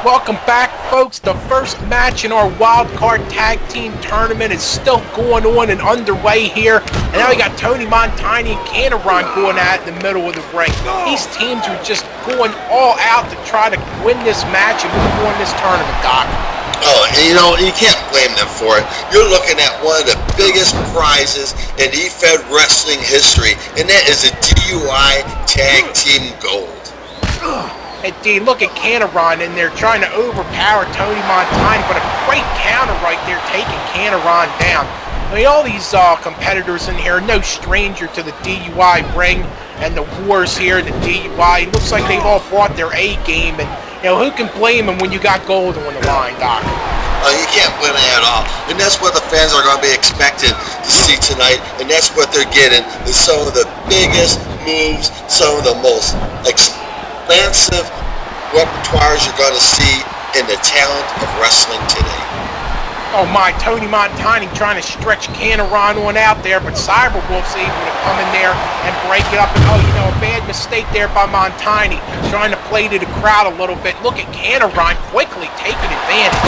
Welcome back, folks. The first match in our wild card tag team tournament is still going on and underway here. And now we got Tony Montani and Canaron going at it in the middle of the ring. These teams are just going all out to try to win this match and move on this tournament, Doc. Oh, and you can't blame them for it. You're looking at one of the biggest prizes in E-Fed wrestling history, and that is a DUI Tag Team Gold. Indeed, look at Canaron in there trying to overpower Tony Montani, but a great counter right there taking Canaron down. I mean, all these competitors in here are no stranger to the DUI ring and the wars here, the DUI. It looks like they've all brought their A game, and who can blame them when you got gold on the line, Doc? You can't blame it at all, and that's what the fans are going to be expecting to see tonight, and that's what they're getting, is some of the biggest moves, some of the most expansive repertoires you're going to see in the talent of wrestling today. Oh my, Tony Montani trying to stretch Canaron on out there, but Cyberwolf's able to come in there and break it up. And a bad mistake there by Montani, trying to play to the crowd a little bit. Look at Canaron quickly taking advantage.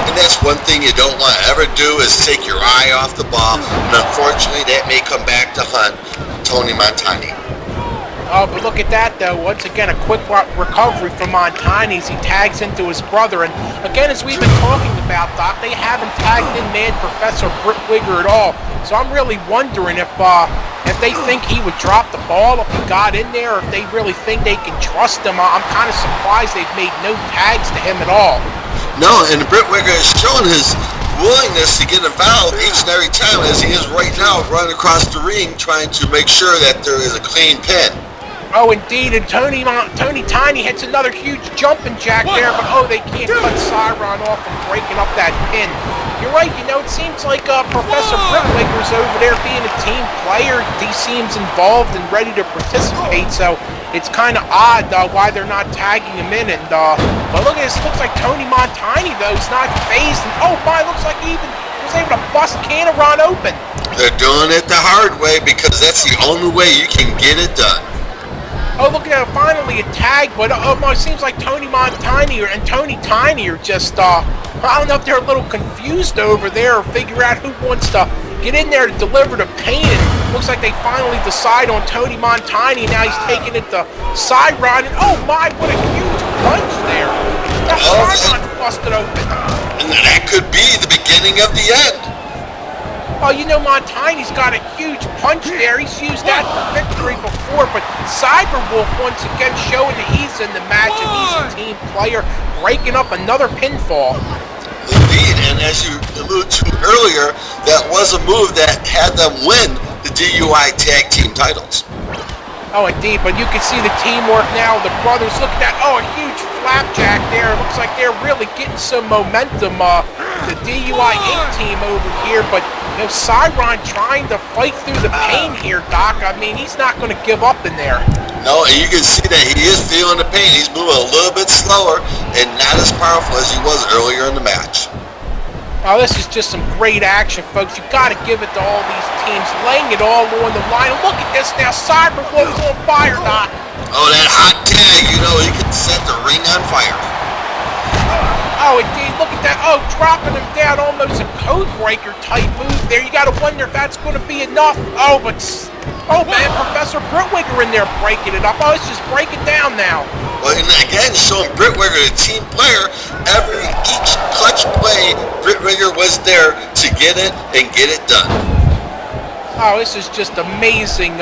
And that's one thing you don't want to ever do, is take your eye off the ball. And unfortunately, that may come back to hunt Tony Montani. Oh, but look at that, though. Once again, a quick recovery from Montani as he tags into his brother. And again, as we've been talking about, Doc, they haven't tagged in Mad Professor Britwigger at all. So I'm really wondering if they think he would drop the ball if he got in there, or if they really think they can trust him. I'm kind of surprised they've made no tags to him at all. No, and Britwigger is showing his willingness to get involved each and every time, as he is right now running across the ring trying to make sure that there is a clean pin. Oh, indeed, and Tony Tiny hits another huge jumping jack there, but they can't cut Cyron off from breaking up that pin. You're right, it seems like Professor Britwigger's over there being a team player. He seems involved and ready to participate, so it's kind of odd why they're not tagging him in. And but look at this, looks like Tony Montani, though, is not phased. And oh my, looks like he even was able to bust Canaron open. They're doing it the hard way, because that's the only way you can get it done. Oh, look at that, finally a tag, but it seems like Tony Montani and Tony Tiny are just, I don't know if they're a little confused over there or figure out who wants to get in there to deliver the pain. And looks like they finally decide on Tony Montani, and now he's taking it to Cyron, and oh my, what a huge punch there. That Cyron's busted open. And that could be the beginning of the end. Oh, Montani's got a huge punch there. He's used that for victory before, but Cyberwolf once again showing that he's in the match and he's a team player, breaking up another pinfall. Indeed, and as you alluded to earlier, that was a move that had them win the DUI Tag Team titles. Oh, indeed, but you can see the teamwork now. The brothers, look at that. Oh, a huge flapjack there. It looks like they're really getting some momentum. The DUI Inc. team over here, but Cyron trying to fight through the pain here, Doc. I mean, he's not going to give up in there. No, and you can see that he is feeling the pain. He's moving a little bit slower and not as powerful as he was earlier in the match. Oh, this is just some great action, folks. You got to give it to all these teams, laying it all on the line. Look at this now. Cyberwolf's on fire, Doc. Oh, that hot tag, he can set the ring on fire. Oh, indeed, look at that. Oh, dropping him down, almost a code breaker type move there. You got to wonder if that's going to be enough. Oh, man, Professor Britwigger in there breaking it up. Oh, let's just break it down now. Well, and again, showing Britwigger, a team player, each clutch play, Britwigger was there to get it and get it done. Oh, this is just amazing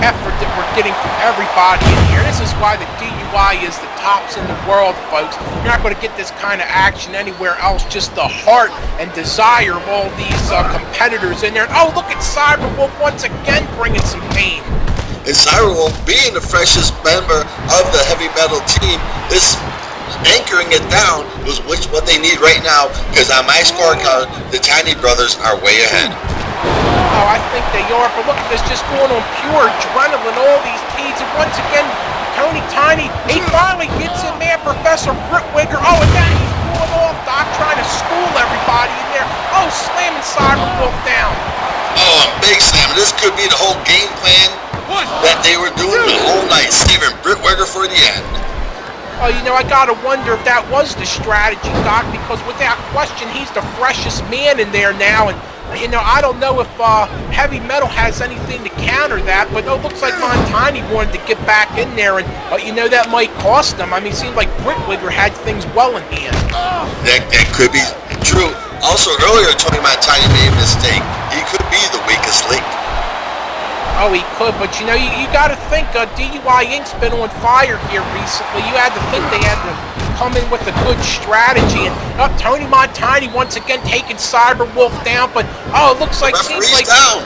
effort that we're getting from everybody in here. This is why the DUI is the tops in the world, folks. You're not going to get this kind of action anywhere else. Just the heart and desire of all these competitors in there. Oh, look at Cyberwolf once again bringing some pain. And Cyberwolf, being the freshest member of the heavy metal team, is anchoring it down was what they need right now, because on my scorecard, the Tiny Brothers are way ahead. Oh, I think they are, but look at this, just going on pure adrenaline, all these teams, and once again, Tony Tiny, he finally gets in there, Professor Britwigger, oh, and now he's pulling off, Doc, trying to school everybody in there, oh, slamming Cyberwolf down. Oh, and big slam, this could be the whole game plan that they were doing the whole night, saving Britwigger for the end. Oh, you know, I gotta wonder if that was the strategy, Doc, because without question, he's the freshest man in there now, and, you know, I don't know if Heavy Metal has anything to counter that, but it looks like Montani wanted to get back in there, and, you know, that might cost him. I mean, it seemed like Britwigger had things well in hand. That could be true. Also, earlier, Tony Montani made a mistake. He could be the weakest link. Oh, he could, but you know, you got to think DUI Inc.'s been on fire here recently. You had to think they had to come in with a good strategy. And Tony Montani once again taking Cyberwolf down, but it looks like seems like down.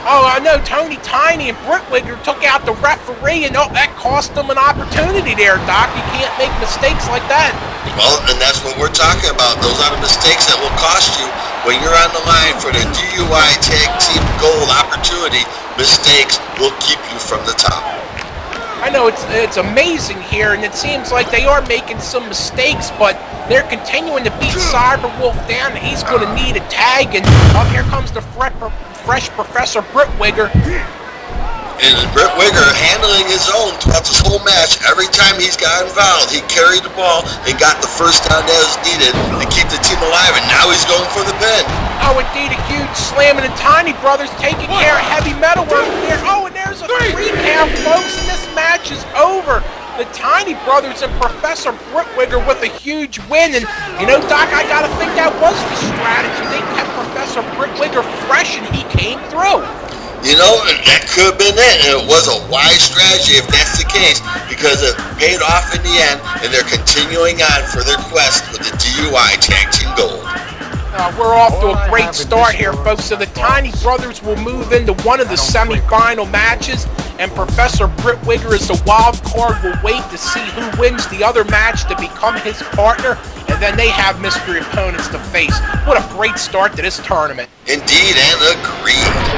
Oh, I know Tony Tiny and Britwigger took out the referee, and that cost them an opportunity there, Doc. You can't make mistakes like that. Well, and that's what we're talking about. Those are the mistakes that will cost you when you're on the line for the DUI Tag Team Gold opportunity. Mistakes will keep you from the top. I know it's amazing here, and it seems like they are making some mistakes, but they're continuing to beat Cyberwolf down, and he's going to need a tag, and here comes the fresh Professor Britwigger. And Britwigger handling his own throughout this whole match. Every time he's got involved, he carried the ball and got the first down that was needed to keep the team alive, and now he's going for the pin. Oh, indeed, a huge slam, and the Tiny Brothers taking care of Heavy Metal over there. Oh, and there's a 3 count, folks, and this match is over. The Tiny Brothers and Professor Britwigger with a huge win, and, you know, Doc, I gotta think that was the strategy. They kept Professor Britwigger fresh, and he came through. You know, that could have been it, and it was a wise strategy if that's the case, because it paid off in the end, and they're continuing on for their quest with the DUI Tag Team Gold. We're off to a great start here, folks. So the Tiny Brothers will move into one of the semi-final matches, and Professor Britwigger is the wild card. Will wait to see who wins the other match to become his partner, and then they have mystery opponents to face. What a great start to this tournament. Indeed, and agreed.